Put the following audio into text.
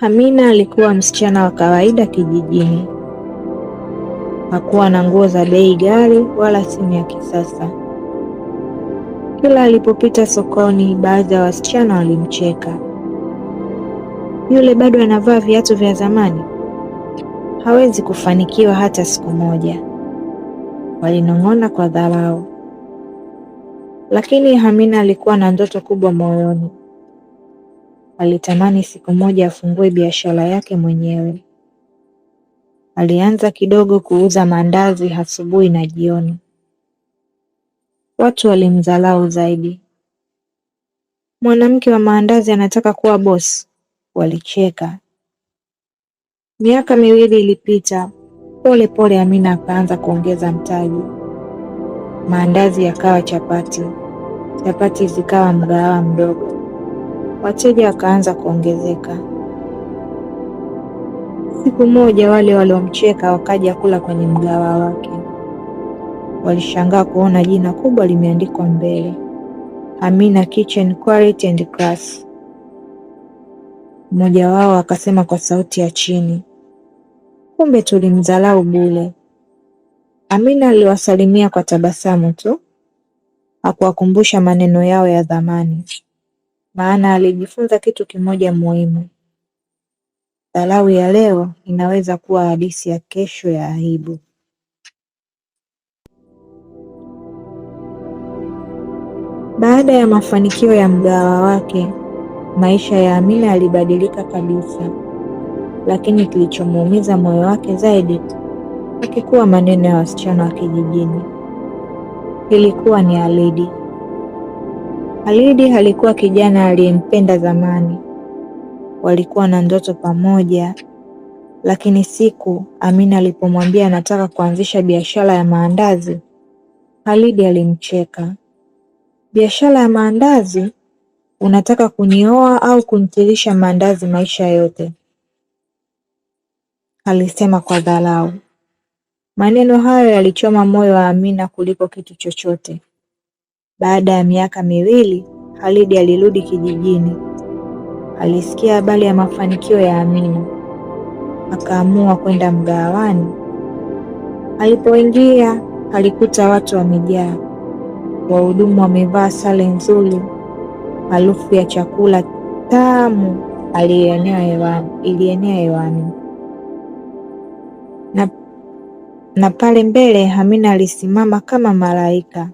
Amina alikuwa msichana wa kawaida kijijini. Hakuwa na nguo za bei ghali wala simu ya kisasa. Kila alipopita sokoni, baadhi ya wasichana walimcheka. Yule bado anavaa viatu vya zamani, hawezi kufanikiwa hata siku moja, walinong'ona kwa dharau. Lakini Amina alikuwa na ndoto kubwa moyoni. Alitamani siku moja afungue biashara yake mwenyewe. Alianza kidogo kuuza maandazi asubuhi na jioni. Watu walimdharau zaidi. Mwanamke wa maandazi anataka kuwa bosi, walicheka. Miaka 2 ilipita. Pole pole Amina akaanza kuongeza mtaji. Maandazi yakawa chapati, chapati zikawa mgahawa mdogo. Wateja wakaanza kuongezeka. Siku moja wale waliomcheka wakaja kula kwenye mgahawa wake. Walishangaa kuona jina kubwa limeandikwa mbele, Amina Kitchen Quality and Class. Mmoja wao akasema kwa sauti ya chini, kumbe tulimdharau bure. Amina aliwasalimia kwa tabasamu tu, hakuwakumbusha maneno yao ya zamani, maana alijifunza kitu kimoja muhimu: dharau ya leo inaweza kuwa hadithi ya kesho ya aibu. Baada ya mafanikio ya mgahawa wake, maisha ya Amina yalibadilika kabisa, lakini kilichomuumiza moyo wake zaidi hakikuwa maneno ya wasichana wa kijijini. Ilikuwa ni Halidi. Halidi alikuwa kijana aliyempenda zamani. Walikuwa na ndoto pamoja, lakini siku Amina alipomwambia anataka kuanzisha biashara ya maandazi, Halidi alimcheka. Biashara ya maandazi? Unataka kunioa au kunitilisha maandazi maisha yote? Alisema kwa dharau. Maneno hayo yalichoma moyo wa Amina kuliko kitu chochote. Baada ya miaka 2, Halidi alirudi kijijini. Alisikia habari ya mafanikio ya Amina. Akaamua kwenda mgahawani. Alipoingia alikuta watu wamejaa. Wahudumu wamevaa sare nzuri. Harufu ya chakula tamu ilienea hewani. Na pale mbele Amina alisimama kama malaika.